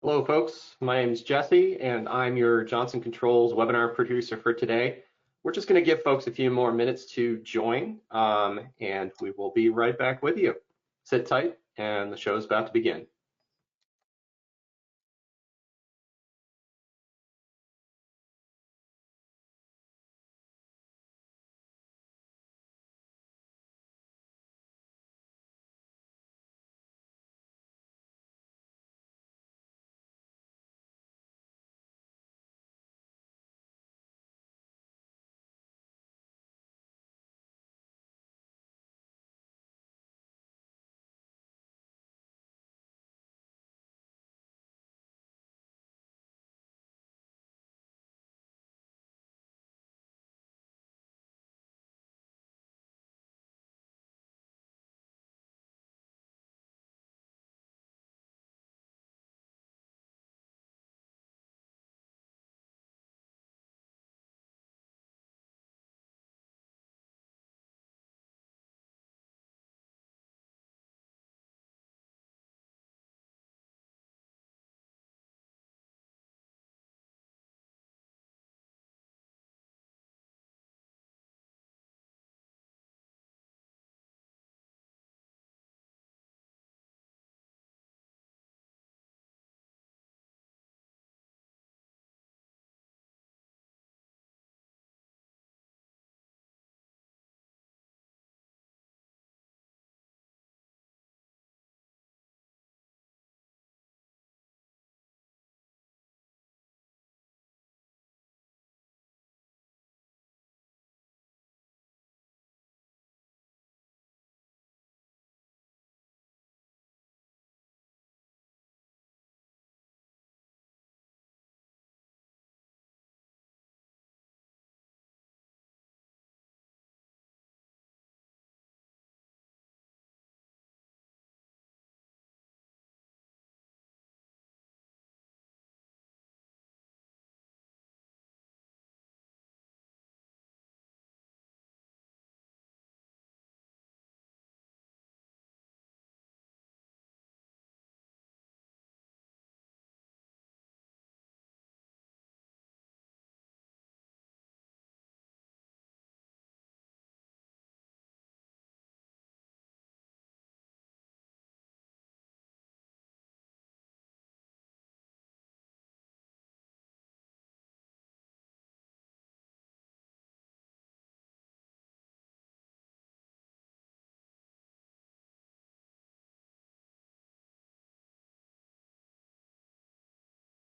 Hello, folks. My name is Jesse, and I'm your Johnson Controls webinar producer for today. We're just going to give folks a few more minutes to join, and we will be right back with you. Sit tight, and the show is about to begin.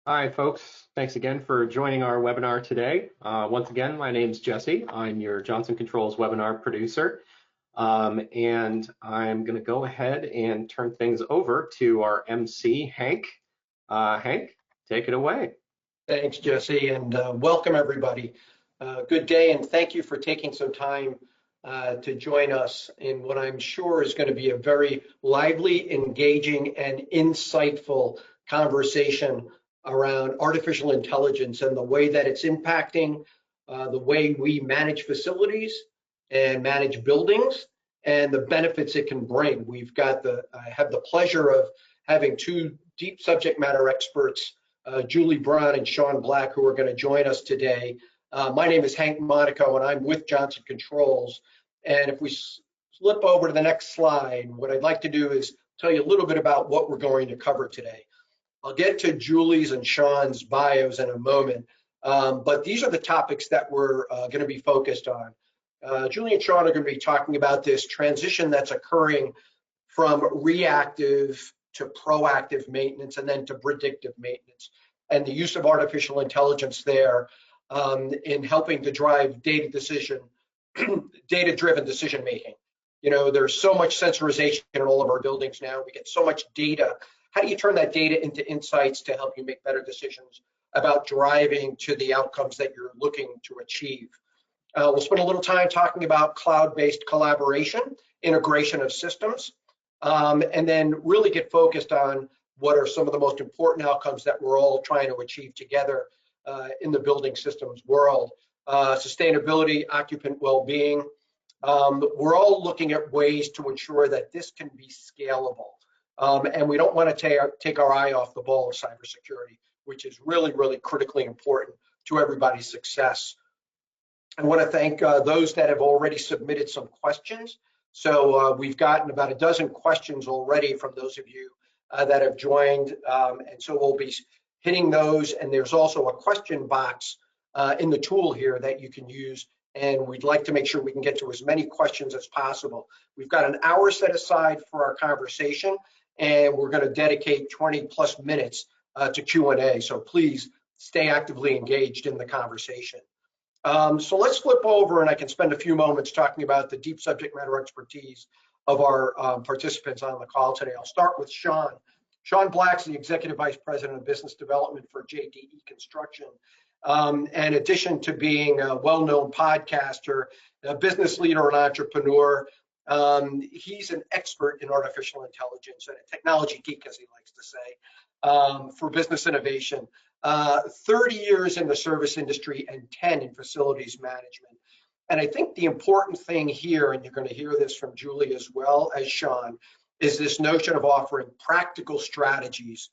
All right, folks. Thanks again for joining our webinar today. Once again, my name is Jesse. I'm your Johnson Controls webinar producer. And I'm going to go ahead and turn things over to our MC, Hank. Hank, take it away. Thanks, Jesse, and welcome everybody. Good day, and thank you for taking some time to join us in what I'm sure is going to be a very lively, engaging, and insightful conversation around artificial intelligence and the way that it's impacting the way we manage facilities and manage buildings and the benefits it can bring. I have the pleasure of having two deep subject matter experts, Julie Brown and Shawn Black, who are going to join us today. My name is Hank Monaco, and I'm with Johnson Controls. And if we flip over to the next slide, what I'd like to do is tell you a little bit about what we're going to cover today. I'll get to Julie's and Shawn's bios in a moment, but these are the topics that we're going to be focused on. Julie and Shawn are going to be talking about this transition that's occurring from reactive to proactive maintenance and then to predictive maintenance, and the use of artificial intelligence there in helping to drive data-driven decision making. You know, there's so much sensorization in all of our buildings now. We get so much data. How do you turn that data into insights to help you make better decisions about driving to the outcomes that you're looking to achieve? We'll spend a little time talking about cloud-based collaboration, integration of systems, and then really get focused on what are some of the most important outcomes that we're all trying to achieve together in the building systems world. Sustainability, occupant well-being. We're all looking at ways to ensure that this can be scalable. And we don't want to take our eye off the ball of cybersecurity, which is really, really critically important to everybody's success. I want to thank those that have already submitted some questions. So we've gotten about a dozen questions already from those of you that have joined. And so we'll be hitting those. And there's also a question box in the tool here that you can use. And we'd like to make sure we can get to as many questions as possible. We've got an hour set aside for our conversation, and we're going to dedicate 20+ minutes to Q&A. So please stay actively engaged in the conversation. So let's flip over, and I can spend a few moments talking about the deep subject matter expertise of our participants on the call today. I'll start with Shawn. Shawn Black's the Executive Vice President of Business Development for JDE Construction. In addition to being a well-known podcaster, a business leader and entrepreneur, he's an expert in artificial intelligence and a technology geek, as he likes to say, for business innovation. 30 years in the service industry and 10 in facilities management. And I think the important thing here, and you're going to hear this from Julie as well as Shawn, is this notion of offering practical strategies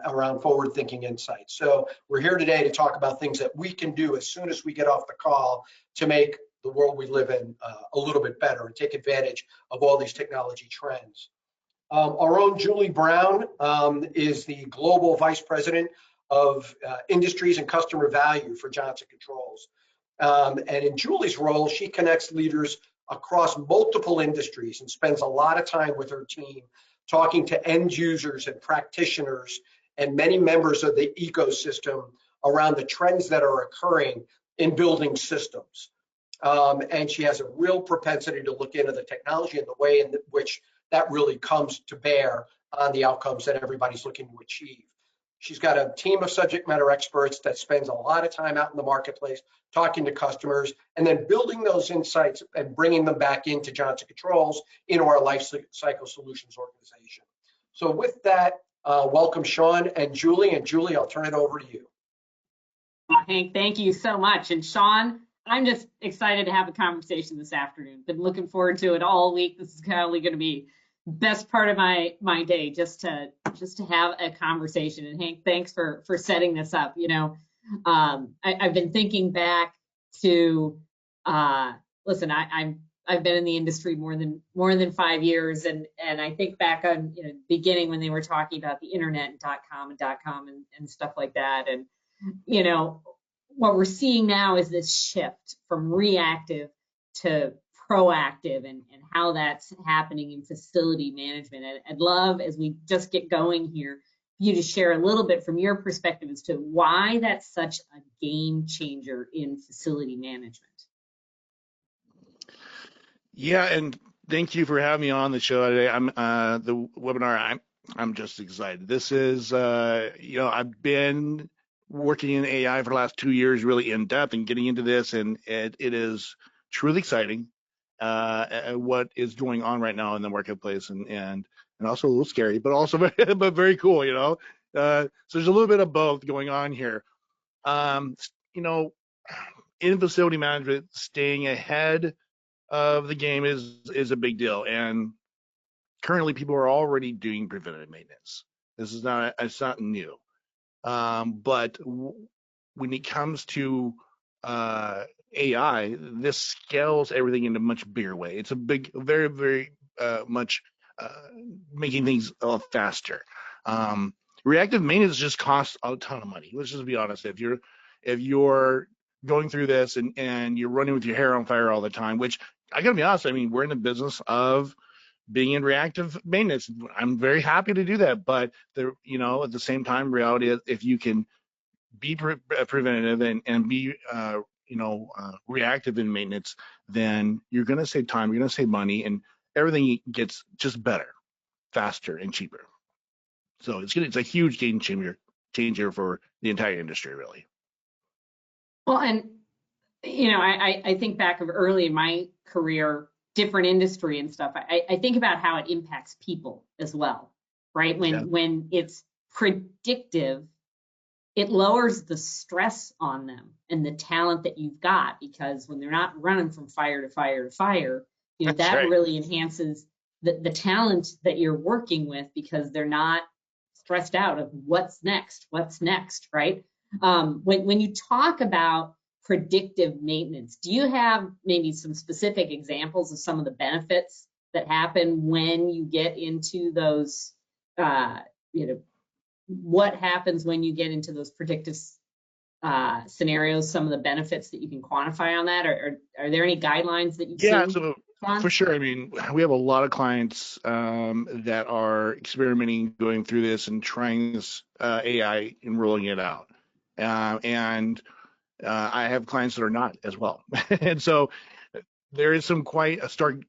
around forward-thinking insights. So we're here today to talk about things that we can do as soon as we get off the call to make the world we live in a little bit better and take advantage of all these technology trends. Our own Julie Brown is the Global Vice President of Industries and Customer Value for Johnson Controls. And in Julie's role, she connects leaders across multiple industries and spends a lot of time with her team talking to end users and practitioners and many members of the ecosystem around the trends that are occurring in building systems. And she has a real propensity to look into the technology and the way in which that really comes to bear on the outcomes that everybody's looking to achieve. She's got a team of subject matter experts that spends a lot of time out in the marketplace talking to customers and then building those insights and bringing them back into Johnson Controls into our life cycle solutions organization. So with that, welcome Shawn and Julie. And Julie, I'll turn it over to you. Hank, thank you so much. And Shawn, I'm just excited to have a conversation this afternoon. Been looking forward to it all week. This is probably going to be best part of my day, just to have a conversation. And Hank, thanks for setting this up. You know, I've been thinking back to listen, I've been in the industry more than 5 years, and I think back on beginning when they were talking about the internet and .com and stuff like that. And what we're seeing now is this shift from reactive to proactive and how that's happening in facility management. I'd love, as we just get going here, for you to share a little bit from your perspective as to why that's such a game changer in facility management. Yeah, and thank you for having me on the show today. I'm the webinar. I'm just excited. This is I've been working in AI for the last 2 years, really in depth and getting into this, and it is truly exciting. What is going on right now in the marketplace, and also a little scary, but also very cool, So there's a little bit of both going on here. In facility management, staying ahead of the game is a big deal, and currently people are already doing preventative maintenance. It's not new, but when it comes to AI, this scales everything in a much bigger way. It's a big, very, very much making things a lot faster. Reactive maintenance just costs a ton of money. Let's just be honest. If you're going through this and you're running with your hair on fire all the time, which I gotta be honest, I mean, we're in the business of being in reactive maintenance. I'm very happy to do that, but at the same time, reality is if you can be preventative and be reactive in maintenance, then you're going to save time, you're going to save money, and everything gets just better, faster, and cheaper. So it's a huge game changer for the entire industry, really. Well, and I think back of early in my career, different industry and stuff. I think about how it impacts people as well, right? When it's predictive, it lowers the stress on them and the talent that you've got, because when they're not running from fire to fire to fire, that right. Really enhances the talent that you're working with, because they're not stressed out of what's next, right? When you talk about predictive maintenance, do you have maybe some specific examples of some of the benefits that happen when you get into those, what happens when you get into those predictive scenarios, some of the benefits that you can quantify on that? Or are there any guidelines that you've Yeah, seen? so Shawn? for sure. I mean, we have a lot of clients that are experimenting, going through this and trying this AI and rolling it out. And I have clients that are not as well. And so there is quite a stark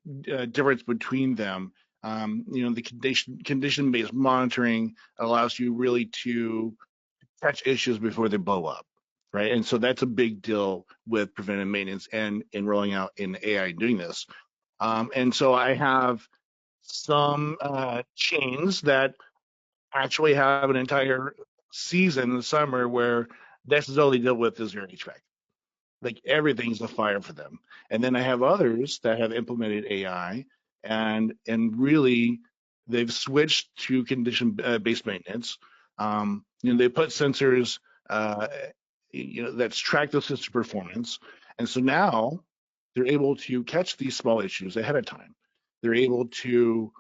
difference between them. The condition-based monitoring allows you really to catch issues before they blow up, right? And so that's a big deal with preventive maintenance and in rolling out in AI doing this. And so I have some chains that actually have an entire season in the summer where that's all they deal with is their HVAC. Like everything's a fire for them. And then I have others that have implemented AI and really they've switched to condition-based maintenance. They put sensors, that's track the system performance. And so now they're able to catch these small issues ahead of time. They're able to,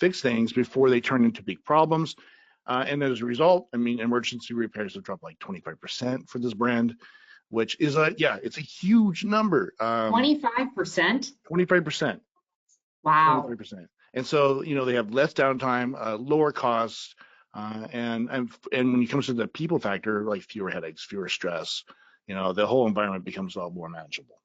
fix things before they turn into big problems. And as a result, I mean, emergency repairs have dropped like 25% for this brand, which is it's a huge number. 25%? 25%. Wow. 25%. And so, they have less downtime, lower costs, and when it comes to the people factor, like fewer headaches, fewer stress, the whole environment becomes a lot more manageable.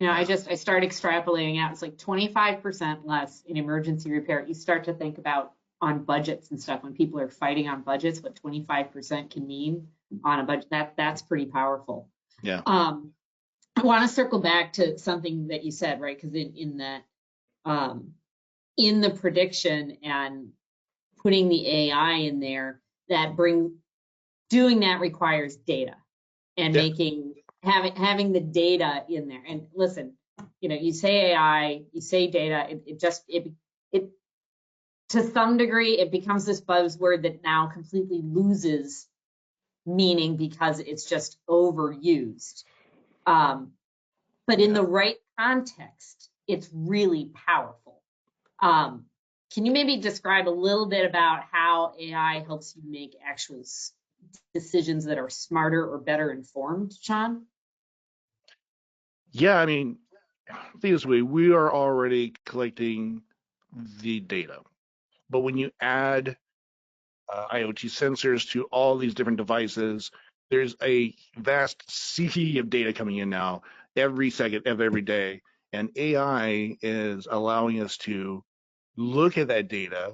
I start extrapolating out. It's like 25% less in emergency repair. You start to think about on budgets and stuff, when people are fighting on budgets, what 25% can mean on a budget. That's pretty powerful. Yeah. I want to circle back to something that you said, right? Because in the prediction and putting the AI in there, doing that requires data and having the data in there. And listen, you say AI, you say data, it to some degree, it becomes this buzzword that now completely loses meaning because it's just overused. But in the right context, it's really powerful. Can you maybe describe a little bit about how AI helps you make actual decisions that are smarter or better informed, Shawn? Yeah, I mean, think this way, we are already collecting the data. But when you add IoT sensors to all these different devices, there's a vast sea of data coming in now every second of every day. And AI is allowing us to look at that data,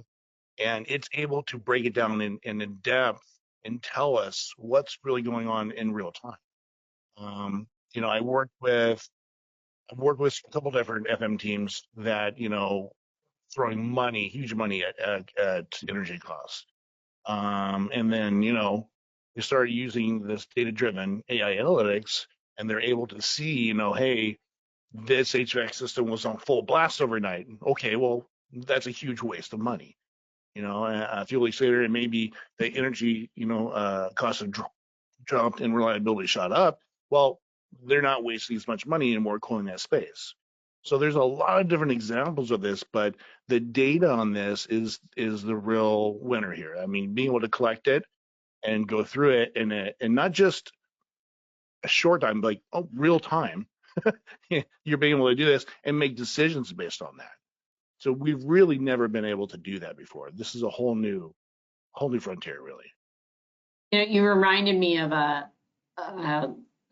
and it's able to break it down in depth and tell us what's really going on in real time. I worked with a couple different FM teams that, throwing huge money at energy costs. And then, they started using this data-driven AI analytics, and they're able to see, hey, this HVAC system was on full blast overnight. Okay, well, that's a huge waste of money. A few weeks later, and maybe the energy, costs have dropped and reliability shot up. Well, they're not wasting as much money anymore cooling that space. So there's a lot of different examples of this, but the data on this is the real winner here. I mean, being able to collect it and go through it and not just a short time, but like real time. You're being able to do this and make decisions based on that. So we've really never been able to do that before. This is a whole new frontier, really. You reminded me of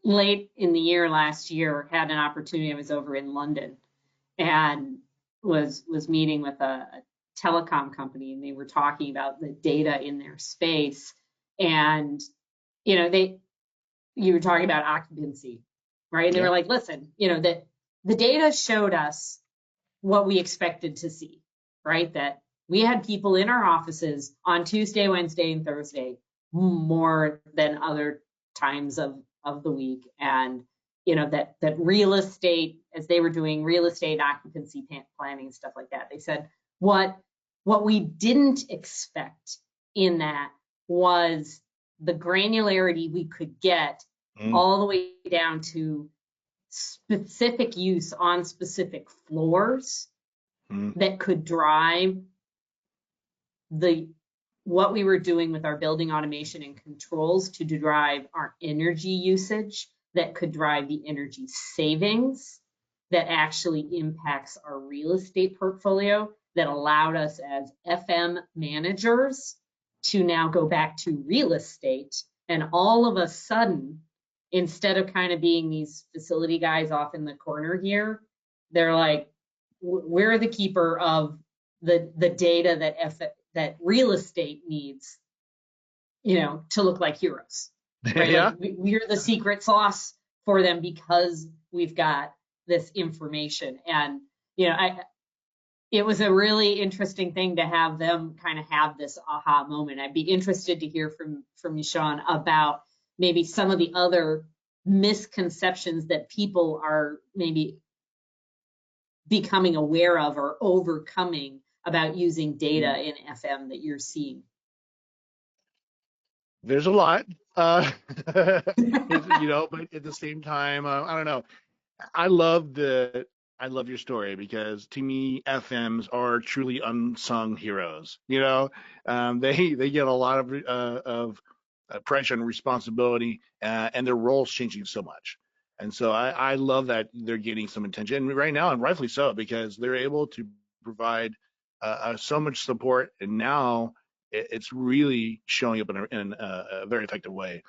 late in the year last year, had an opportunity. I was over in London and was meeting with a telecom company, and they were talking about the data in their space. And you were talking about occupancy, right? And they were like, listen, that the data showed us what we expected to see, right? That we had people in our offices on Tuesday, Wednesday, and Thursday more than other times of the week. And, that real estate, as they were doing real estate occupancy planning, stuff like that, they said what we didn't expect in that was the granularity we could get all the way down to specific use on specific floors that could drive what we were doing with our building automation and controls to drive our energy usage, that could drive the energy savings that actually impacts our real estate portfolio, that allowed us as FM managers to now go back to real estate. And all of a sudden, instead of kind of being these facility guys off in the corner here, they're like, we're the keeper of the data that real estate needs, to look like heroes, right? Yeah. Like we're the secret sauce for them because we've got this information. And, it was a really interesting thing to have them kind of have this aha moment. I'd be interested to hear from you, Shawn, about maybe some of the other misconceptions that people are maybe becoming aware of or overcoming about using data in FM that you're seeing. There's a lot, but at the same time, I don't know. I love your story because to me, FMs are truly unsung heroes. They get a lot of pressure and responsibility, and their roles changing so much. And so I love that they're getting some attention right now, and rightfully so, because they're able to provide so much support, and now it's really showing up in a very effective way.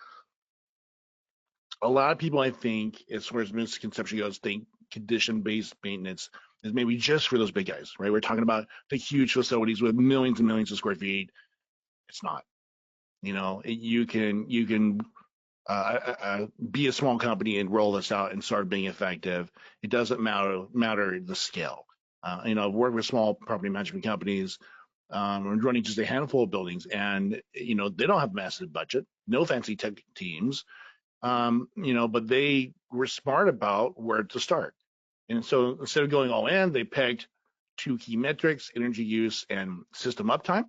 A lot of people, I think, as far as misconception goes, think condition-based maintenance is maybe just for those big guys, right? We're talking about the huge facilities with millions and millions of square feet. It's not. You can be a small company and roll this out and start being effective. It doesn't matter the scale. I've worked with small property management companies, running just a handful of buildings, and they don't have massive budget, no fancy tech teams. But they were smart about where to start. And so instead of going all in, they pegged two key metrics: energy use and system uptime.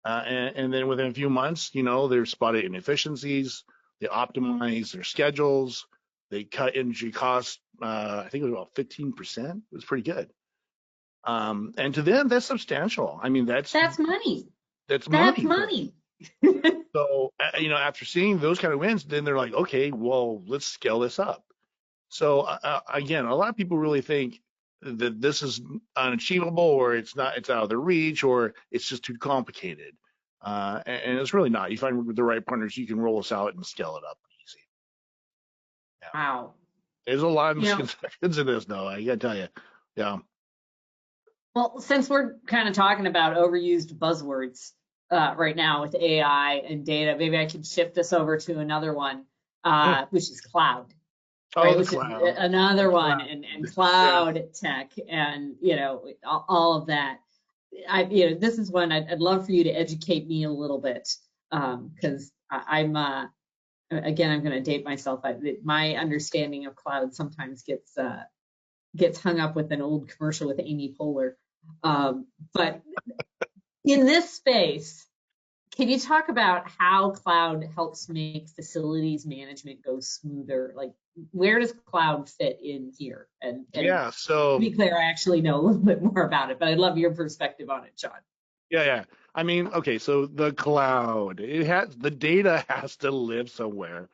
And then within a few months, they've spotted inefficiencies, they optimized their schedules, they cut energy costs, I think it was about 15%. It was pretty good. And to them, that's substantial. I mean, that's money. That's money. So, after seeing those kind of wins, then they're like, okay, well, let's scale this up. So again, a lot of people really think that this is unachievable, or it's not, it's out of their reach, or it's just too complicated. And it's really not. You find the right partners, you can roll this out and scale it up easy. Yeah. Wow. There's a lot of misconceptions in this, though. I gotta tell you. Yeah. Well, since we're kind of talking about overused buzzwords right now with AI and data, maybe I could shift this over to another one, which is cloud. Oh, right? the Which cloud. is another one, and cloud tech, and all of that. This is one I'd love for you to educate me a little bit, because I'm again, I'm going to date myself. My understanding of cloud sometimes gets hung up with an old commercial with Amy Poehler. But in this space, can you talk about how cloud helps make facilities management go smoother? Like, where does cloud fit in here? And so to be clear, I actually know a little bit more about it, but I'd love your perspective on it, Shawn. Yeah. I mean, okay, so the cloud, the data has to live somewhere.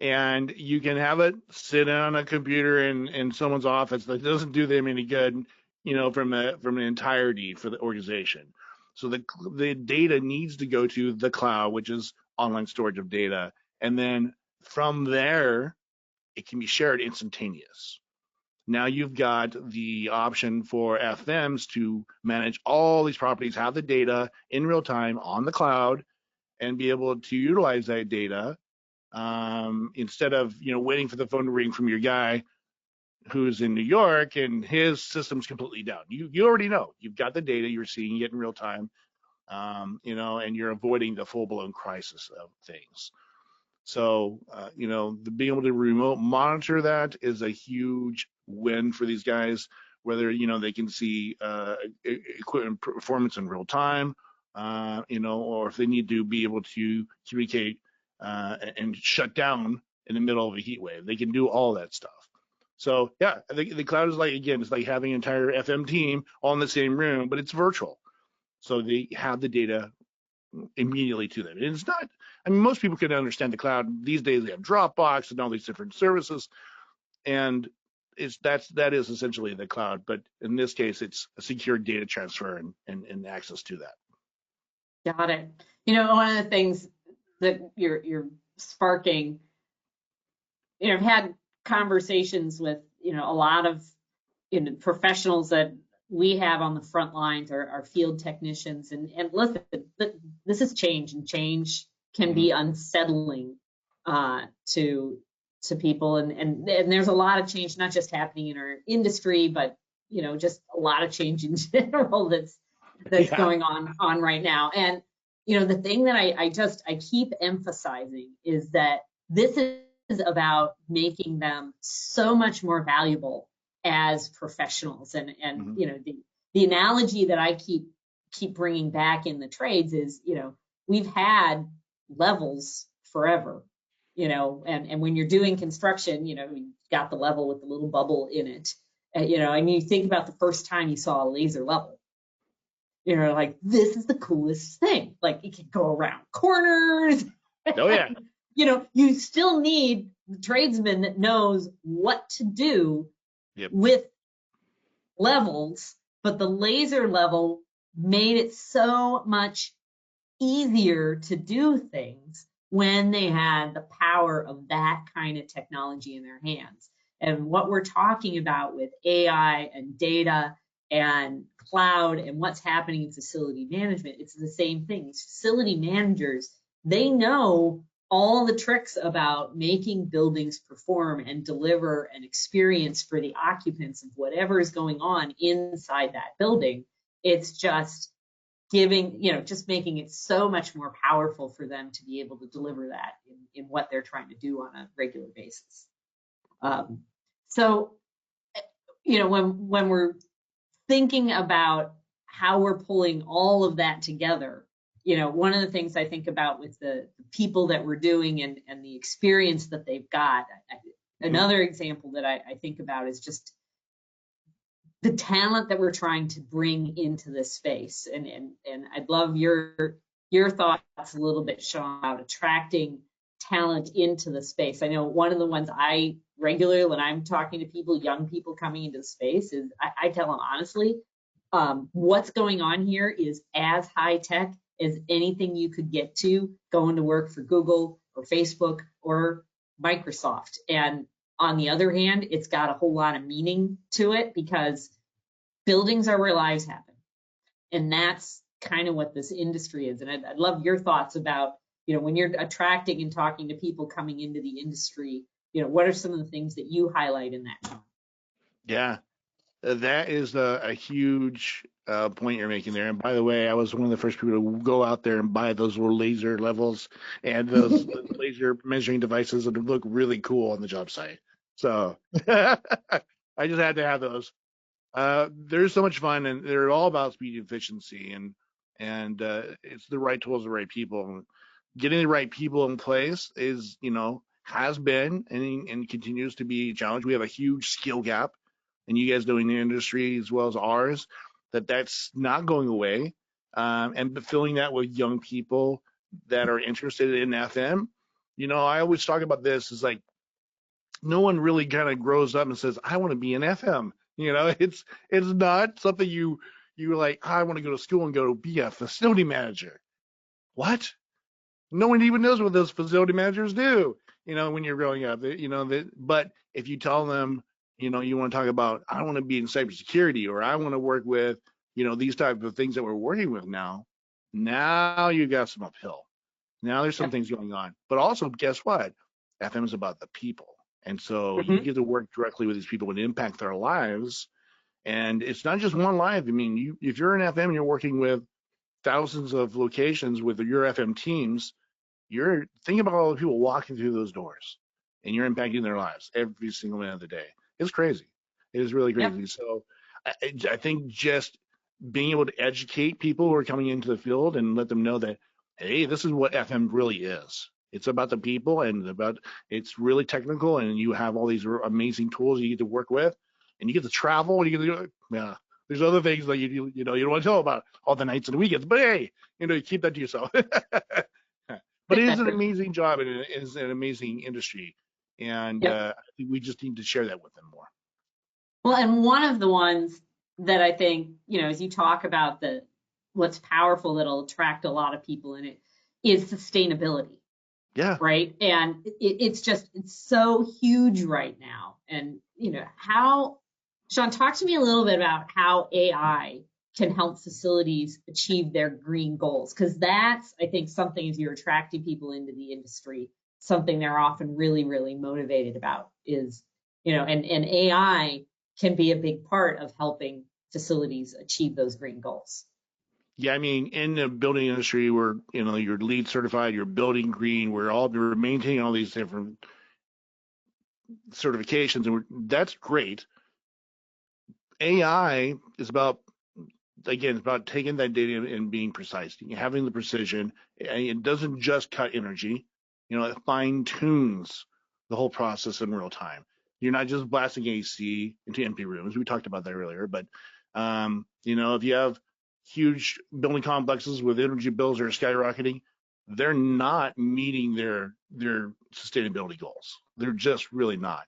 And you can have it sit on a computer in someone's office that doesn't do them any good, from an entirety for the organization. So the data needs to go to the cloud, which is online storage of data, and then from there it can be shared instantaneous. Now you've got the option for FMs to manage all these properties, have the data in real time on the cloud, and be able to utilize that data. Instead of waiting for the phone to ring from your guy who's in New York and his system's completely down. You already know. You've got the data, you're seeing it in real time, and you're avoiding the full-blown crisis of things. So, being able to remote monitor that is a huge win for these guys, whether, they can see equipment performance in real time, or if they need to be able to communicate and shut down in the middle of a heat wave. They can do all that stuff. So, yeah, the cloud is it's like having an entire FM team all in the same room, but it's virtual. So they have the data immediately to them. And it's not, most people can understand the cloud. These days they have Dropbox and all these different services. And that is essentially the cloud. But in this case, it's a secure data transfer and access to that. Got it. One of the things that you're sparking, I've had conversations with, a lot of professionals that we have on the front lines, our field technicians, and listen, this is change, and change can be unsettling to people, and there's a lot of change, not just happening in our industry, but just a lot of change in general that's going on right now. And the thing that I keep emphasizing is that this is about making them so much more valuable as professionals. And the analogy that I keep bringing back in the trades is, we've had levels forever, and when you're doing construction, you got the level with the little bubble in it, and you think about the first time you saw a laser level, like, this is the coolest thing. Like, it can go around corners. Oh yeah. You still need the tradesman that knows what to do with levels, but the laser level made it so much easier to do things when they had the power of that kind of technology in their hands. And what we're talking about with AI and data and cloud and what's happening in facility management, it's the same thing. These facility managers, they know all the tricks about making buildings perform and deliver an experience for the occupants of whatever is going on inside that building. It's just just making it so much more powerful for them to be able to deliver that in what they're trying to do on a regular basis. So, when we're thinking about how we're pulling all of that together, one of the things I think about with the people that we're doing and the experience that they've got, another example that I think about is just the talent that we're trying to bring into this space. And I'd love your thoughts a little bit, Shawn, about attracting talent into the space. I know one of the ones I regularly, when I'm talking to people, young people coming into the space, is I tell them honestly, what's going on here is as high tech as anything you could get to going to work for Google or Facebook or Microsoft. And on the other hand, it's got a whole lot of meaning to it because buildings are where lives happen. And that's kind of what this industry is. And I'd love your thoughts about, when you're attracting and talking to people coming into the industry, what are some of the things that you highlight in that, Shawn? Yeah, that is a huge point you're making there. And by the way, I was one of the first people to go out there and buy those little laser levels and those laser measuring devices that look really cool on the job site. So I just had to have those. They're so much fun, and they're all about speed and efficiency, and it's the right tools, the right people. Getting the right people in place is, has been and continues to be a challenge. We have a huge skill gap, and you guys knowing the industry as well as ours, that's not going away. And filling that with young people that are interested in FM. I always talk about this is like, no one really kind of grows up and says, I want to be an FM. It's not something you like, I want to go to school and go be a facility manager. What? No one even knows what those facility managers do, when you're growing up, but if you tell them, you want to talk about, I want to be in cybersecurity, or I want to work with, these type of things that we're working with now you got some uphill. Now there's some things going on, but also guess what? FM is about the people. And so you get to work directly with these people and impact their lives. And it's not just one life. I mean, if you're an FM, you're working with thousands of locations with your FM teams. you're thinking about all the people walking through those doors, and you're impacting their lives every single minute of the day. It's crazy. It is really Yep. crazy. So I think just being able to educate people who are coming into the field and let them know that, hey, this is what FM really is. It's about the people and it's really technical, and you have all these amazing tools you get to work with, and you get to travel, and you get to, yeah, there's other things like you don't want to tell about all the nights and the weekends, but hey, you keep that to yourself. But it is an amazing job, and it is an amazing industry, and Yep. I think we just need to share that with them more. Well, and one of the ones that I think, as you talk about what's powerful that'll attract a lot of people in it is sustainability, Yeah. right? And it's so huge right now. And, Shawn, talk to me a little bit about how AI can help facilities achieve their green goals. Because that's, I think, something as you're attracting people into the industry, something they're often really, really motivated about is, and AI can be a big part of helping facilities achieve those green goals. Yeah, I mean, in the building industry, where you're LEED certified, you're building green, we're maintaining all these different certifications, and that's great. AI is about, again, it's about taking that data and being precise, having the precision. It doesn't just cut energy, it fine tunes the whole process in real time. You're not just blasting AC into empty rooms. We talked about that earlier, but if you have huge building complexes with energy bills that are skyrocketing, they're not meeting their sustainability goals. They're just really not.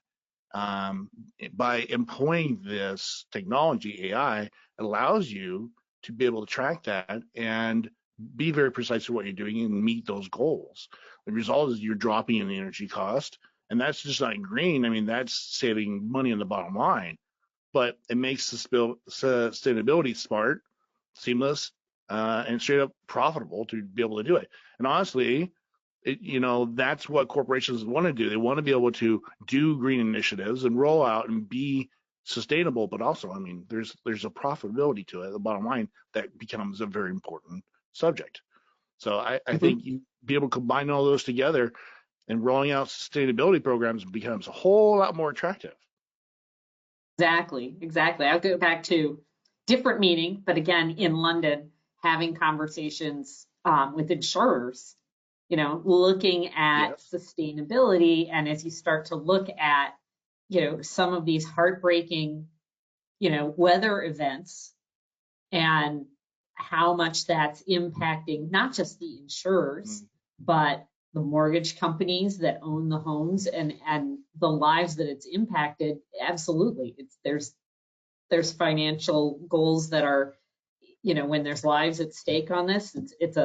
By employing this technology, AI, it allows you to be able to track that and be very precise in what you're doing and meet those goals. The result is you're dropping in the energy cost, and that's just not green. I mean, that's saving money on the bottom line, but it makes the sustainability smart, seamless, and straight up profitable to be able to do it. And honestly, that's what corporations want to do. They want to be able to do green initiatives and roll out and be sustainable, but also, I mean, there's a profitability to it. The bottom line, that becomes a very important subject. So I think you be able to combine all those together, and rolling out sustainability programs becomes a whole lot more attractive. Exactly. I'll go back to different meeting, but again, in London, having conversations with insurers, looking at Yes. sustainability. And as you start to look at, some of these heartbreaking, weather events and how much that's impacting not just the insurers, but the mortgage companies that own the homes and the lives that it's impacted. Absolutely. There's financial goals that are, when there's lives at stake on this, it's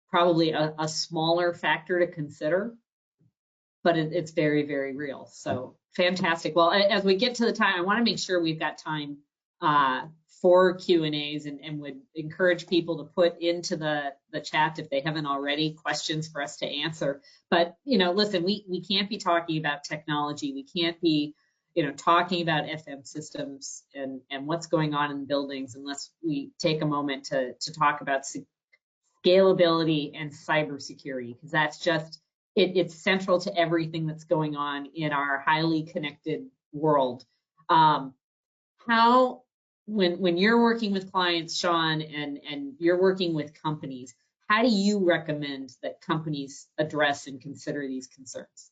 probably a smaller factor to consider, but it's very, very real. So fantastic. Well, as we get to the time, I want to make sure we've got time for Q&As and would encourage people to put into the chat, if they haven't already, questions for us to answer. But, listen, we can't be talking about technology. We can't be, talking about FM systems and what's going on in buildings unless we take a moment to talk about scalability and cybersecurity, because that's just, it's central to everything that's going on in our highly connected world. How, when you're working with clients, Shawn, and you're working with companies, how do you recommend that companies address and consider these concerns?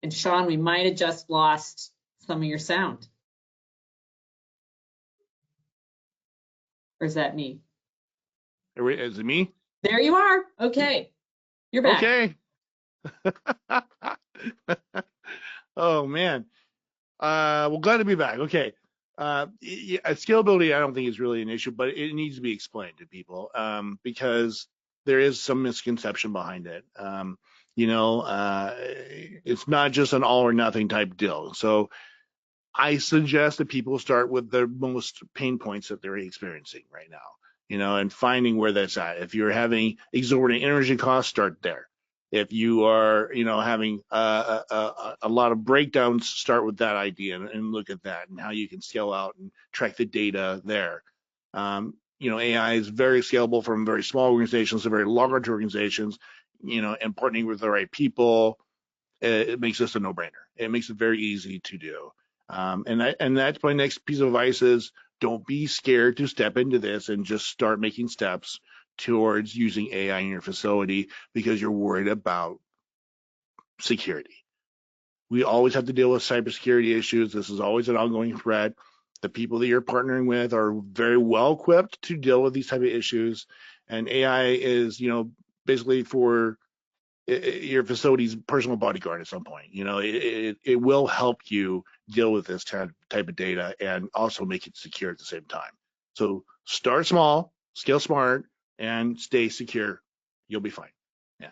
And Shawn, we might have just lost some of your sound. Or is that me? Is it me? There you are. Okay. You're back. Okay. Oh man. Well, glad to be back. Okay. Scalability, I don't think is really an issue, but it needs to be explained to people because there is some misconception behind it. It's not just an all or nothing type deal. So I suggest that people start with the most pain points that they're experiencing right now, and finding where that's at. If you're having exorbitant energy costs, start there. If you are, having a lot of breakdowns, start with that idea and look at that and how you can scale out and track the data there. AI is very scalable from very small organizations to very large organizations, and partnering with the right people, it makes this a no-brainer. It makes it very easy to do. And that's my next piece of advice is don't be scared to step into this and just start making steps towards using AI in your facility because you're worried about security. We always have to deal with cybersecurity issues. This is always an ongoing threat. The people that you're partnering with are very well equipped to deal with these type of issues. And AI is, basically for your facility's personal bodyguard at some point. It will help you deal with this type of data and also make it secure at the same time. So start small, scale smart, and stay secure. You'll be fine. Yeah.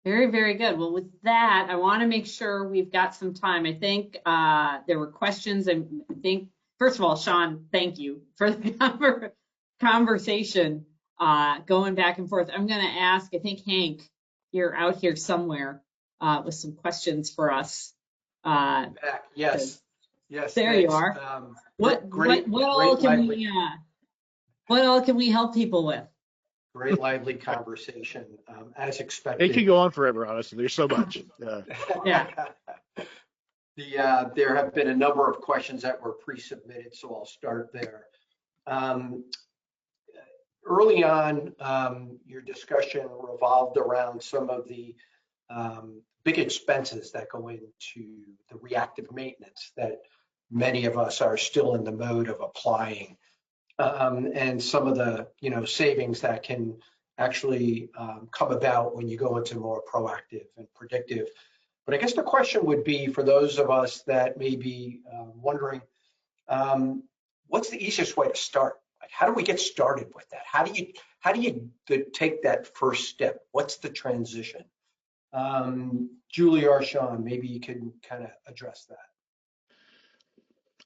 Very, very good. Well, with that, I want to make sure we've got some time. I think there were questions, and I think, first of all, Shawn, thank you for the conversation going back and forth. I'm going to ask, I think, Hank, you're out here somewhere with some questions for us. Back. Yes. Yes. There thanks. you are. What all can we help people with? Great lively conversation, as expected. It could go on forever, honestly. There's so much. Yeah. There have been a number of questions that were pre-submitted, so I'll start there. Early on, your discussion revolved around some of the big expenses that go into the reactive maintenance that many of us are still in the mode of applying. And some of the savings that can actually come about when you go into more proactive and predictive. But I guess the question would be for those of us that may be wondering, what's the easiest way to start? Like, how do we get started with that? How do you take that first step? What's the transition? Julie or Shawn, maybe you can kind of address that.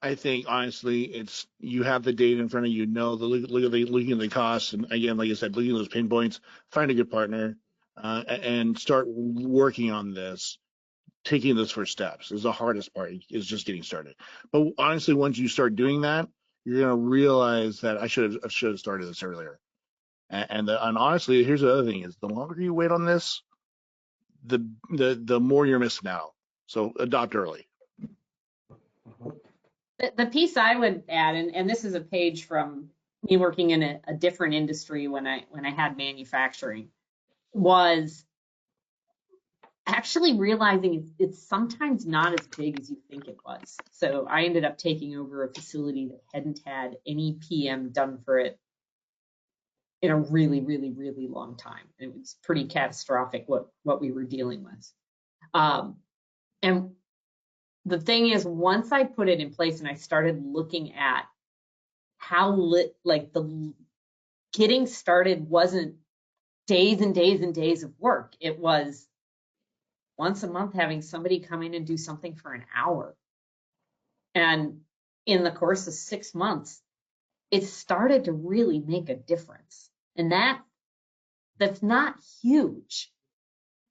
I think honestly, it's you have the data in front of you. Looking at the costs, and again, like I said, looking at those pain points. Find a good partner, and start working on this. Taking those first steps is the hardest part. Is just getting started. But honestly, once you start doing that, you're gonna realize that I should have started this earlier. And honestly, here's the other thing: is the longer you wait on this, the more you're missing out. So adopt early. The piece I would add, and this is a page from me working in a different industry when I had manufacturing, was actually realizing it's sometimes not as big as you think it was. So I ended up taking over a facility that hadn't had any PM done for it in a really, really, really long time. It was pretty catastrophic what we were dealing with. And the thing is, once I put it in place and I started looking at how the getting started wasn't days and days and days of work. It was once a month having somebody come in and do something for an hour. And in the course of 6 months, it started to really make a difference. And that's not huge.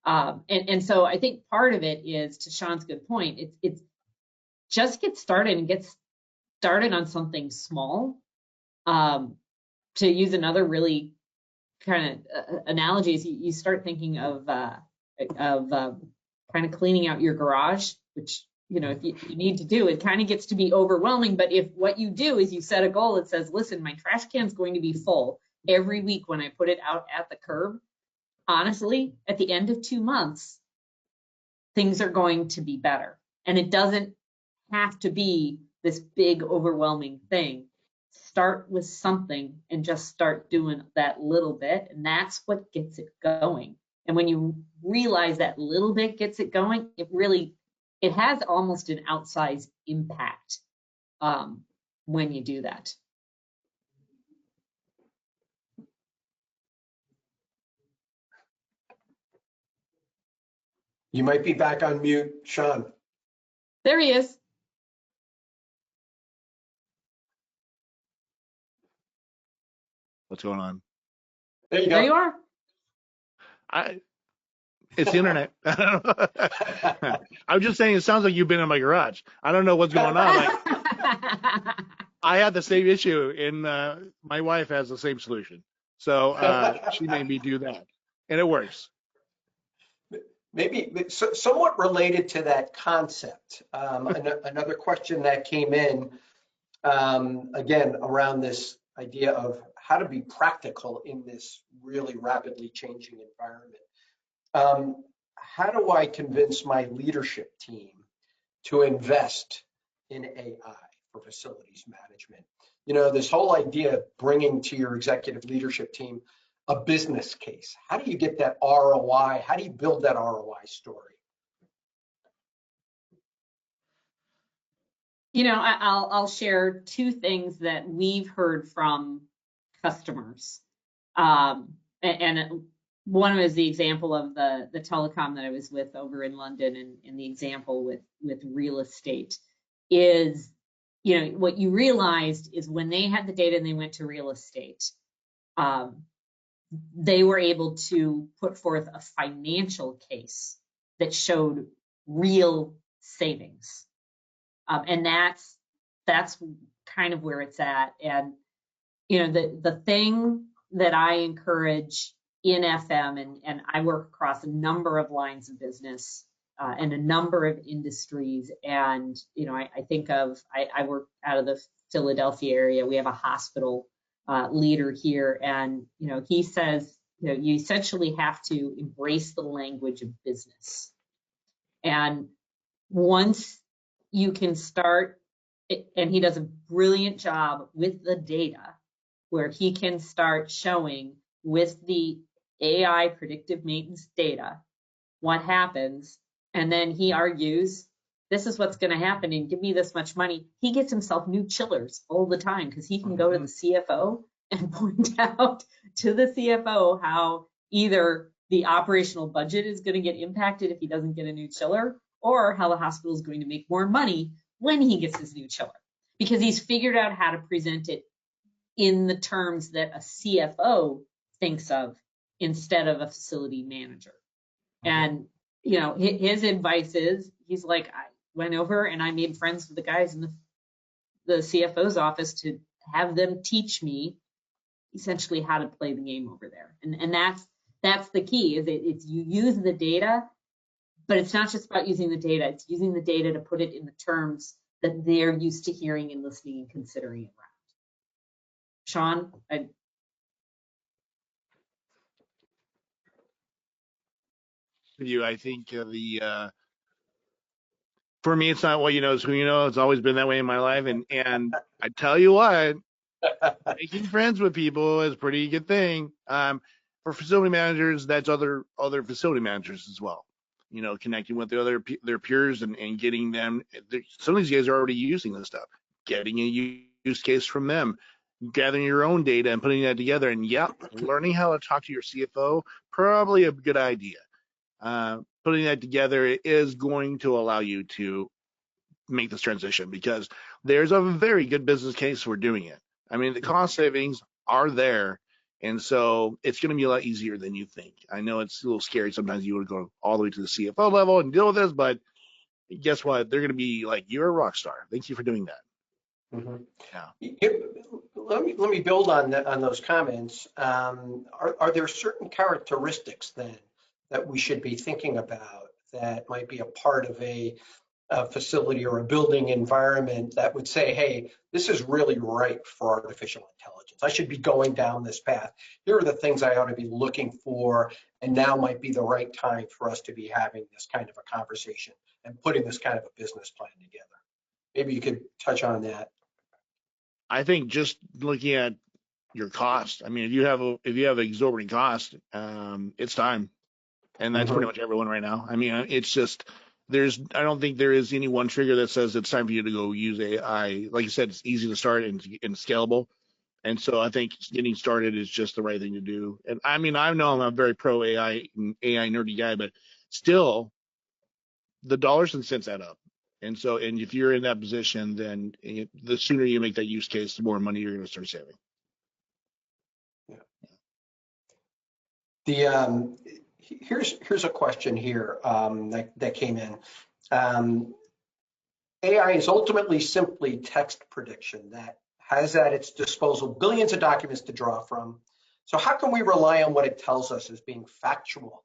And so I think part of it is, to Shawn's good point, it's just get started and get started on something small. To use another really kind of analogy, is you start thinking of kind of cleaning out your garage, which, if you need to do, it kind of gets to be overwhelming. But if what you do is you set a goal that says, listen, my trash can's going to be full every week when I put it out at the curb, honestly, at the end of 2 months, things are going to be better. And it doesn't have to be this big, overwhelming thing. Start with something and just start doing that little bit. And that's what gets it going. And when you realize that little bit gets it going, it has almost an outsized impact when you do that. You might be back on mute, Shawn. There he is. What's going on? There you go. There you are. It's the internet. I'm just saying, it sounds like you've been in my garage. I don't know what's going on. I had the same issue, and my wife has the same solution. So she made me do that, and it works. Maybe somewhat related to that concept. Another question that came in, again, around this idea of how to be practical in this really rapidly changing environment. How do I convince my leadership team to invest in AI for facilities management? You know, this whole idea of bringing to your executive leadership team a business case. How do you get that ROI? How do you build that ROI story? You know, I'll share two things that we've heard from customers. And one was the example of the telecom that I was with over in London, and the example with real estate is, you know, what you realized is when they had the data and they went to real estate, they were able to put forth a financial case that showed real savings. And that's kind of where it's at. And, you know, the thing that I encourage in FM, and I work across a number of lines of business and a number of industries. And, you know, I think of, I work out of the Philadelphia area. We have a hospital leader here. And, you know, he says, you know, you essentially have to embrace the language of business. And once you can start, and he does a brilliant job with the data, where he can start showing with the AI predictive maintenance data what happens, and then he argues, this is what's going to happen, and give me this much money. He gets himself new chillers all the time because he can go to the CFO and point out to the CFO how either the operational budget is going to get impacted if he doesn't get a new chiller, or how the hospital is going to make more money when he gets his new chiller, because he's figured out how to present it in the terms that a CFO thinks of instead of a facility manager. And, you know, his advice is, he's like, I went over and I made friends with the guys in the CFO's office to have them teach me essentially how to play the game over there. And that's the key, is it's you use the data, but it's not just about using the data, it's using the data to put it in the terms that they're used to hearing and listening and considering around. Shawn? I think for me, it's not what you know, it's who you know. It's always been that way in my life. And I tell you what, making friends with people is a pretty good thing. For facility managers, that's other facility managers as well. You know, connecting with their peers and getting them. Some of these guys are already using this stuff. Getting a use case from them, gathering your own data and putting that together. And learning how to talk to your CFO, probably a good idea. Putting that together is going to allow you to make this transition, because there's a very good business case for doing it. I mean, the cost savings are there, and so it's going to be a lot easier than you think. I know it's a little scary sometimes. You would go all the way to the CFO level and deal with this, but guess what? They're going to be like, you're a rock star. Thank you for doing that. Yeah. Let me build on those comments. Are there certain characteristics then that we should be thinking about that might be a part of a facility or a building environment that would say, hey, this is really ripe for artificial intelligence. I should be going down this path. Here are the things I ought to be looking for, and now might be the right time for us to be having this kind of a conversation and putting this kind of a business plan together. Maybe you could touch on that. I think just looking at your cost. I mean, if you have exorbitant cost, it's time, and that's pretty much everyone right now. I mean, it's just I don't think there is any one trigger that says it's time for you to go use AI. Like you said, it's easy to start and scalable, and so I think getting started is just the right thing to do. And I mean, I know I'm a very pro AI nerdy guy, but still, the dollars and cents add up. And so, and if you're in that position, then the sooner you make that use case, the more money you're going to start saving. Yeah. Here's a question here that came in. AI is ultimately simply text prediction that has at its disposal billions of documents to draw from. So how can we rely on what it tells us as being factual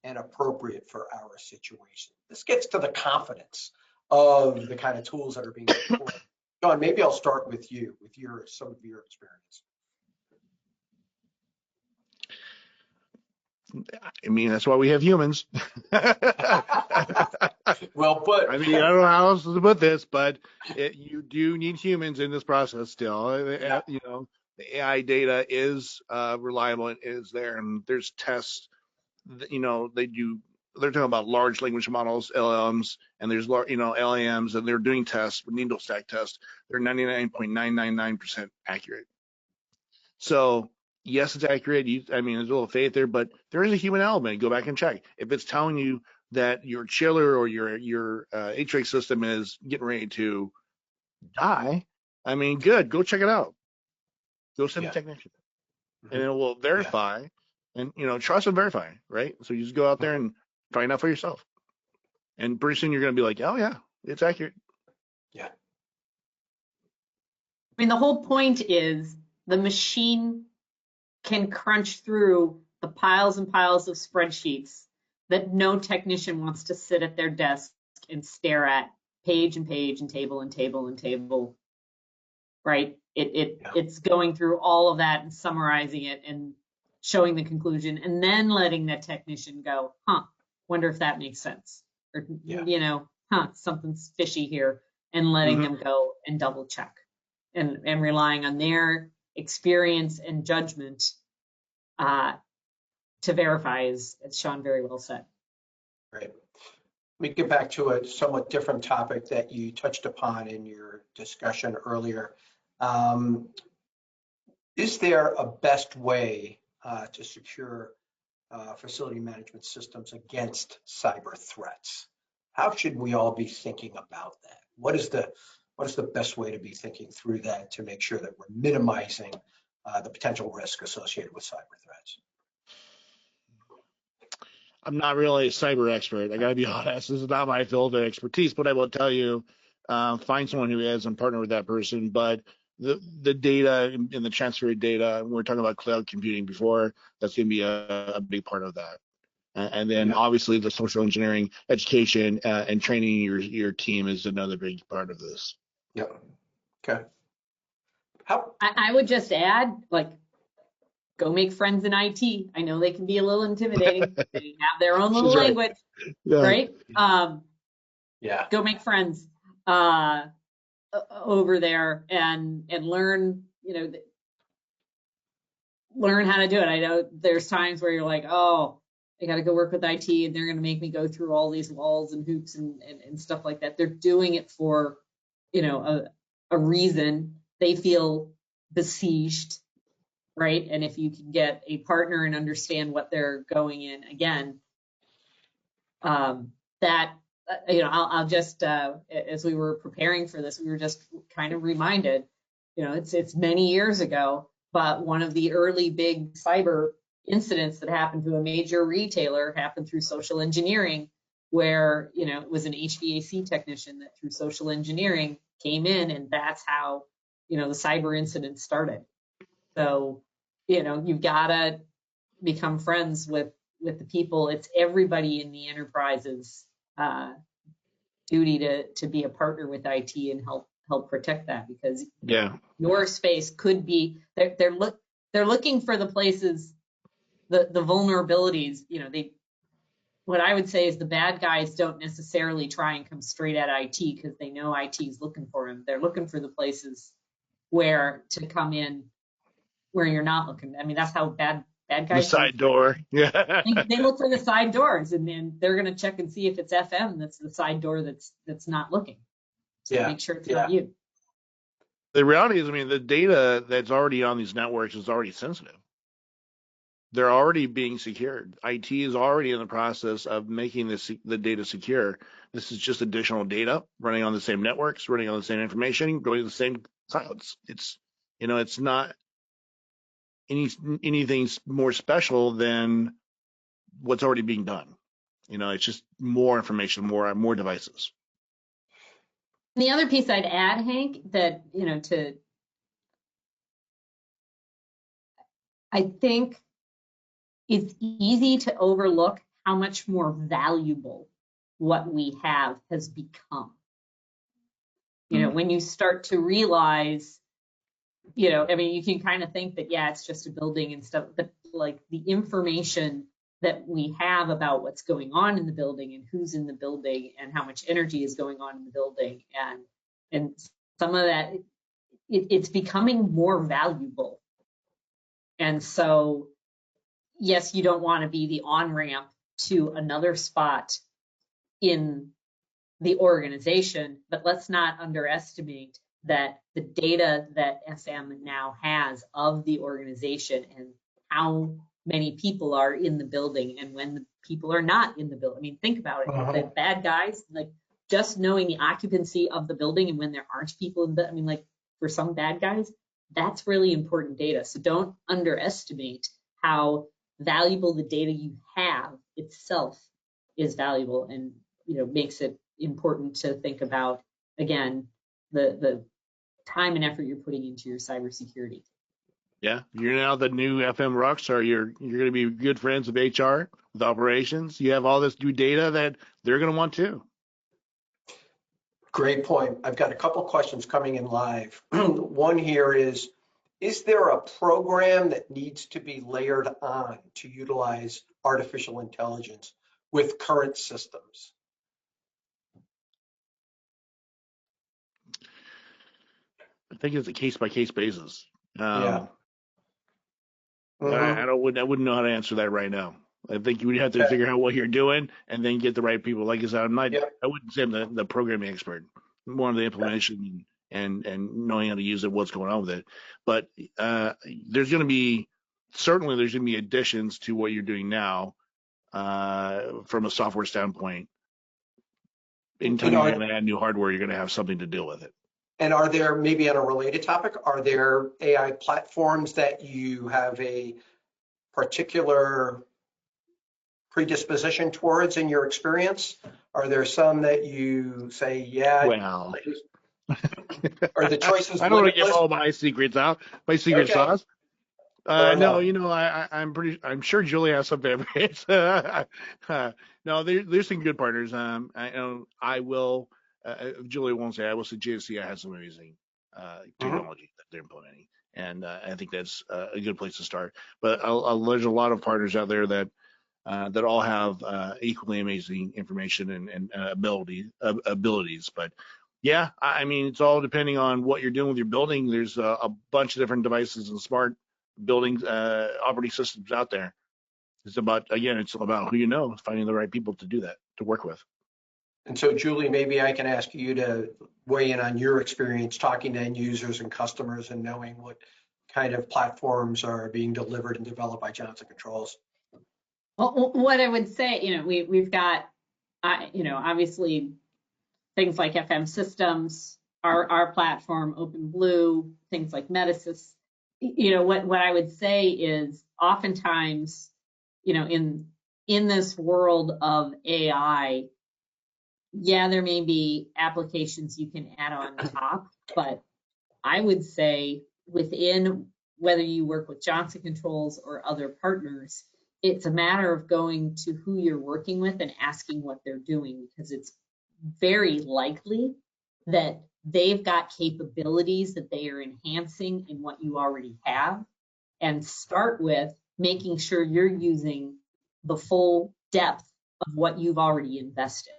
and appropriate for our situation? This gets to the confidence of the kind of tools that are being deployed. Shawn, maybe I'll start with you, with some of your experience. I mean, that's why we have humans. Well put. I mean, I don't know how else to put this, but you do need humans in this process still. Yeah. You know, the AI data is reliable and is there, and there's tests. You know, they're talking about large language models, LLMs, and there's LAMs, and they're doing tests, needle stack tests. They're 99.999% accurate. So yes, it's accurate. I mean, there's a little faith there, but there is a human element. Go back and check. If it's telling you that your chiller or your HVAC system is getting ready to die, I mean, good. Go check it out. Go send a technician, and it will verify, and trust and verify, right? So you just go out there and find out for yourself, and pretty soon you're going to be like, oh yeah, it's accurate. Yeah. I mean, the whole point is the machine can crunch through the piles and piles of spreadsheets that no technician wants to sit at their desk and stare at page and page and table and table and table, right? It's going through all of that and summarizing it and showing the conclusion and then letting that technician go, wonder if that makes sense. Or, something's fishy here, and letting them go and double check and relying on their experience and judgment to verify, as Shawn very well said. Great. Let me get back to a somewhat different topic that you touched upon in your discussion earlier. Is there a best way to secure facility management systems against cyber threats? How should we all be thinking about that? What is the best way to be thinking through that to make sure that we're minimizing the potential risk associated with cyber threats? I'm not really a cyber expert. I got to be honest. This is not my field of expertise, but I will tell you, find someone who is and partner with that person. But the data and the transfer of data, we were talking about cloud computing before, that's going to be a big part of that. And then obviously the social engineering, education, and training your team is another big part of this. Yep. Okay. I would just add, go make friends in IT. I know they can be a little intimidating. They have their own little language, right? Go make friends over there and learn, learn how to do it. I know there's times where you're like, oh, I got to go work with IT and they're going to make me go through all these walls and hoops and stuff like that. They're doing it for, a reason. They feel besieged. Right. And if you can get a partner and understand what they're going in, again, I'll just, as we were preparing for this, we were just kind of reminded, it's many years ago, but one of the early big cyber incidents that happened to a major retailer happened through social engineering, where, it was an HVAC technician that through social engineering came in, and that's how, the cyber incident started. So, you've got to become friends with the people. It's everybody in the enterprise's duty to be a partner with IT and help protect that, because your space could be, they're looking for the places, the vulnerabilities. What I would say is the bad guys don't necessarily try and come straight at IT because they know IT is looking for them. They're looking for the places where to come in where you're not looking. I mean, that's how bad guys. The side door. Yeah. They look for the side doors, and then they're going to check and see if it's FM. That's the side door that's not looking. So make sure it's not you. The reality is, the data that's already on these networks is already sensitive. They're already being secured. IT is already in the process of making the data secure. This is just additional data running on the same networks, running on the same information, going to the same clouds. It's not anything more special than what's already being done. It's just more information, more devices. The other piece I'd add, Hank, that to I think it's easy to overlook how much more valuable what we have has become. You know, when you start to realize, you know, I mean, you can kind of think that, yeah, it's just a building and stuff, but like the information that we have about what's going on in the building and who's in the building and how much energy is going on in the building, and some of that, it's becoming more valuable. And so, yes, you don't want to be the on-ramp to another spot in the organization, but let's not underestimate that the data that FM now has of the organization and how many people are in the building and when the people are not in the building. I mean, think about it. The bad guys, like just knowing the occupancy of the building and when there aren't people in the, I mean, like for some bad guys, that's really important data. So don't underestimate how valuable the data you have itself is valuable, and, you know, makes it important to think about, again, the time and effort you're putting into your cybersecurity. Yeah, you're now the new FM rock star. You're going to be good friends with HR, with operations. You have all this new data that they're going to want too. Great point. I've got a couple questions coming in live. One here is there a program that needs to be layered on to utilize artificial intelligence with current systems? I think it's a case-by-case basis. Yeah. I wouldn't know how to answer that right now. I think you would have to figure out what you're doing and then get the right people. Like I said, I wouldn't say I'm the programming expert, more on the implementation and knowing how to use it, what's going on with it. But there's going to be additions to what you're doing now from a software standpoint. Anytime you're going to add new hardware, you're going to have something to deal with it. And are there, maybe on a related topic, are there AI platforms that you have a particular predisposition towards in your experience? Are there some that you say, yeah, well, are the choices I don't want to give all my secrets out, my secret sauce. No, you know, I'm sure Julie has some favorites. No, there's some good partners. I will, Julie won't say, I will say JDE has some amazing technology that they're implementing. And I think that's a good place to start. But there's a lot of partners out there that all have equally amazing information and abilities. But yeah, I mean, it's all depending on what you're doing with your building. There's a bunch of different devices and smart building operating systems out there. It's about who you know, finding the right people to do that, to work with. And so, Julie, maybe I can ask you to weigh in on your experience talking to end users and customers and knowing what kind of platforms are being delivered and developed by Johnson Controls. Well, what I would say, you know, we've got, you know, obviously things like FM systems, our platform, OpenBlue, things like Metasys. You know, what I would say is oftentimes, you know, in this world of AI, yeah, there may be applications you can add on top, but I would say within, whether you work with Johnson Controls or other partners, it's a matter of going to who you're working with and asking what they're doing, because it's very likely that they've got capabilities that they are enhancing in what you already have, and start with making sure you're using the full depth of what you've already invested.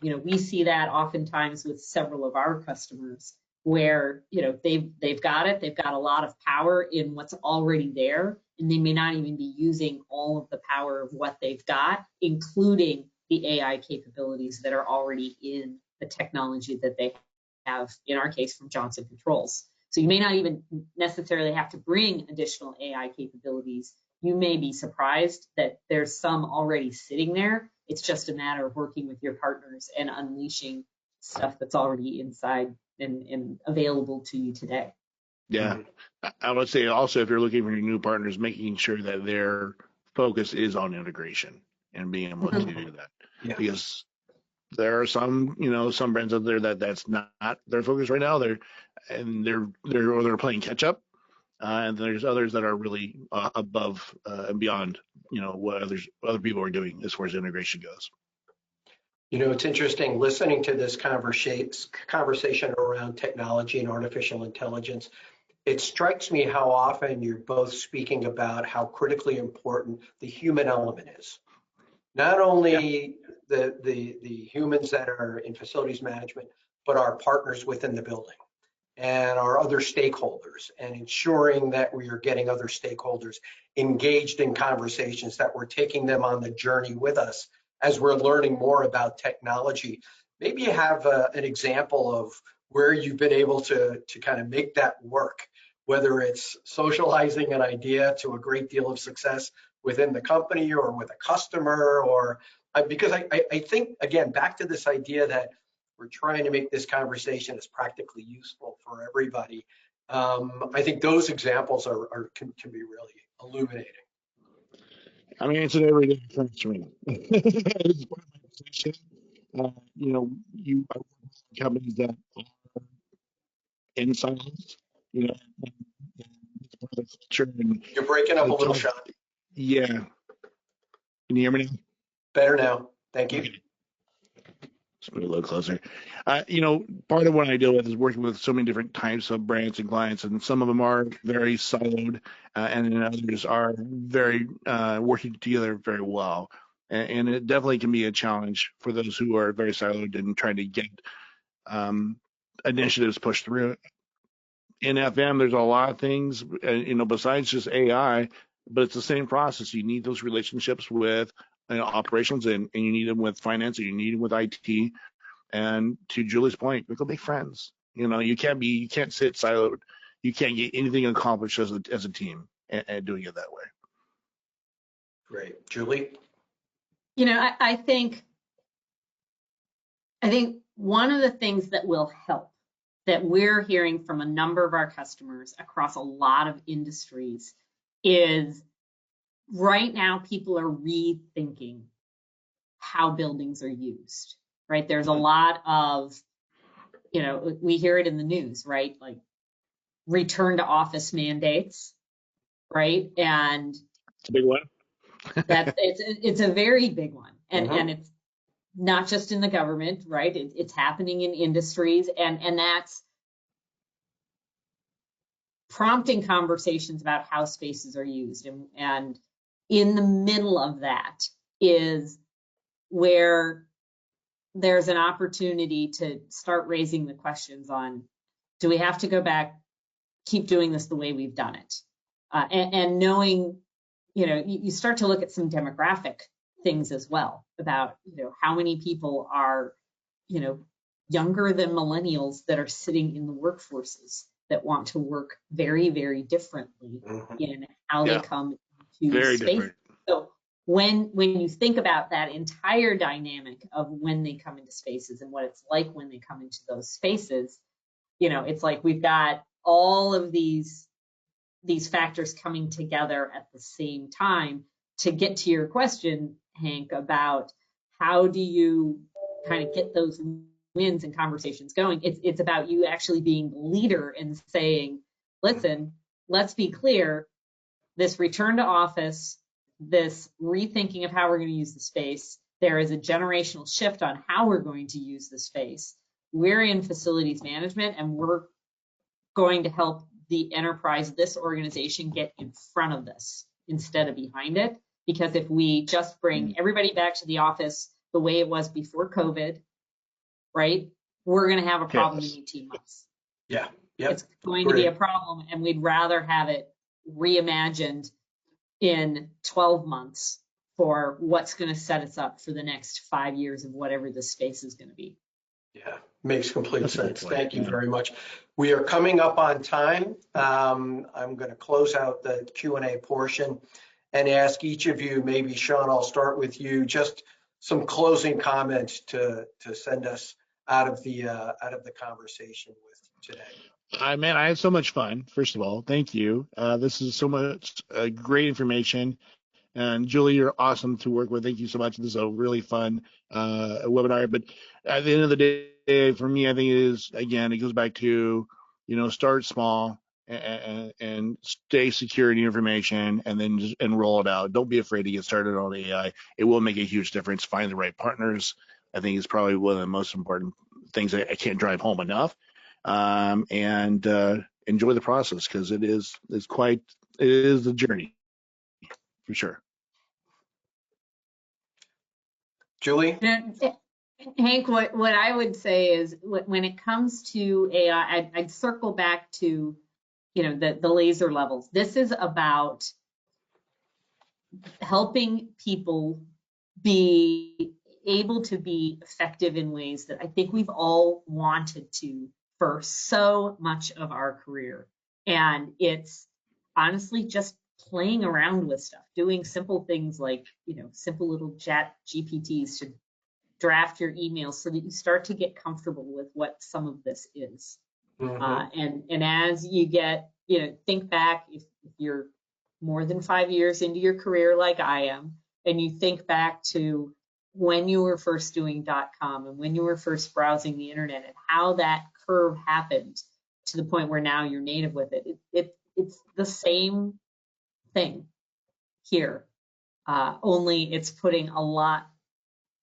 You know, we see that oftentimes with several of our customers where, you know, they've got a lot of power in what's already there, and they may not even be using all of the power of what they've got, including the AI capabilities that are already in the technology that they have, in our case, from Johnson Controls. So you may not even necessarily have to bring additional AI capabilities. You may be surprised that there's some already sitting there. It's just a matter of working with your partners and unleashing stuff that's already inside and available to you today. Yeah, I would say also, if you're looking for your new partners, making sure that their focus is on integration and being able to do that. Yeah. Because there are some brands out there that's not their focus right now. They're playing catch up, and there's others that are really above and beyond, what other people are doing as far as integration goes. It's interesting listening to this conversation around technology and artificial intelligence. It strikes me how often you're both speaking about how critically important the human element is. Not only the humans that are in facilities management, but our partners within the building and our other stakeholders, and ensuring that we are getting other stakeholders engaged in conversations, that we're taking them on the journey with us as we're learning more about technology. Maybe you have an example of where you've been able to kind of make that work, whether it's socializing an idea to a great deal of success within the company or with a customer, or because I think, again, back to this idea that we're trying to make this conversation as practically useful for everybody. I think those examples can be really illuminating. I mean, it's an everyday occurrence for me. It's part of my position. You are companies that are in silence, and it's part of the culture. And you're breaking up a little, Shawn. Yeah. Can you hear me now? Better now. Thank you. Okay. Let's move a little closer. Part of what I deal with is working with so many different types of brands and clients, and some of them are very siloed, and then others are very working together very well. And it definitely can be a challenge for those who are very siloed and trying to get initiatives pushed through. In FM, there's a lot of things, besides just AI, but it's the same process. You need those relationships with operations, and you need them with finance, and you need them with IT. And to Julie's point, go make friends. You can't sit siloed. You can't get anything accomplished as a team and doing it that way. Great. Julie? I think one of the things that will help, that we're hearing from a number of our customers across a lot of industries, is right now people are rethinking how buildings are used, right? There's a lot of, we hear it in the news, right? Like return to office mandates, right? And it's a big one. it's a very big one. And it's not just in the government, right? It's happening in industries, and that's prompting conversations about how spaces are used. And in the middle of that is where there's an opportunity to start raising the questions on, do we have to go back, keep doing this the way we've done it? And knowing, you start to look at some demographic things as well about, how many people are, younger than millennials that are sitting in the workforces that want to work very, very differently in how they come to very space. Different. So when you think about that entire dynamic of when they come into spaces and what it's like when they come into those spaces, it's like we've got all of these factors coming together at the same time to get to your question, Hank, about how do you kind of get those wins and conversations going. It's about you actually being the leader and saying, listen, let's be clear, this return to office, this rethinking of how we're going to use the space, there is a generational shift on how we're going to use the space. We're in facilities management, and we're going to help the enterprise, this organization, get in front of this instead of behind it. Because if we just bring everybody back to the office the way it was before COVID, right, we're going to have a problem in 18 months. Yeah. It's going to be a problem, and we'd rather have it reimagined in 12 months for what's going to set us up for the next 5 years of whatever the space is going to be. Yeah, makes complete sense. Thank you very much. We are coming up on time. I'm going to close out the Q&A portion and ask each of you, maybe Shawn, I'll start with you, just some closing comments to send us out of the conversation with today. Man, I had so much fun. First of all, thank you. This is so much great information. And Julie, you're awesome to work with. Thank you so much. This is a really fun webinar. But at the end of the day, for me, I think it goes back to, start small and stay secure in your information, and then just roll it out. Don't be afraid to get started on AI. It will make a huge difference. Find the right partners. I think is probably one of the most important things I can't drive home enough. And enjoy the process, because it is a journey for sure. Julie? Hank, what I would say is when it comes to AI, I'd circle back to, the laser levels. This is about helping people be able to be effective in ways that I think we've all wanted to for so much of our career. And it's honestly just playing around with stuff, doing simple things like, simple little chat GPTs to draft your emails so that you start to get comfortable with what some of this is. And as you get, think back, if you're more than 5 years into your career like I am, and you think back to when you were first doing .com and when you were first browsing the internet and how that curve happened to the point where now you're native with it. It's the same thing here, only it's putting a lot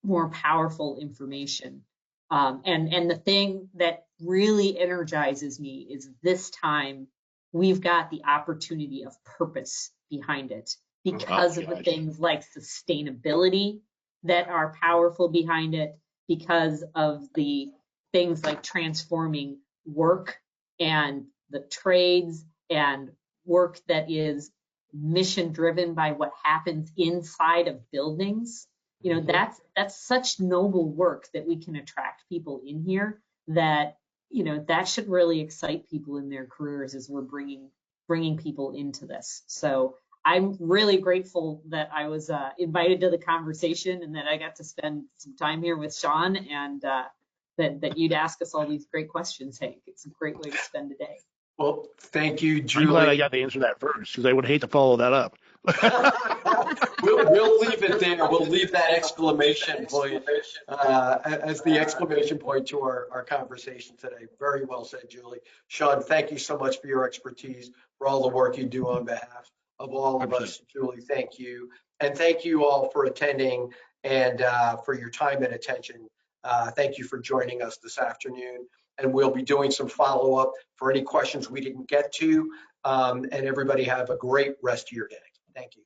more powerful information. And the thing that really energizes me is this time we've got the opportunity of purpose behind it because of the things like sustainability that are powerful behind it, because of the things like transforming work and the trades and work that is mission driven by what happens inside of buildings. That's such noble work that we can attract people in here that, that should really excite people in their careers as we're bringing people into this. So I'm really grateful that I was invited to the conversation and that I got to spend some time here with Shawn, and that you'd ask us all these great questions, Hank. It's a great way to spend a day. Well, thank you, Julie. I'm glad I got to answer that first, because I would hate to follow that up. We'll leave it there. We'll leave that exclamation point as the exclamation point to our conversation today. Very well said, Julie. Shawn, thank you so much for your expertise, for all the work you do on behalf of all of us. Julie, thank you. And thank you all for attending and for your time and attention. Thank you for joining us this afternoon. And we'll be doing some follow-up for any questions we didn't get to. And everybody have a great rest of your day. Thank you.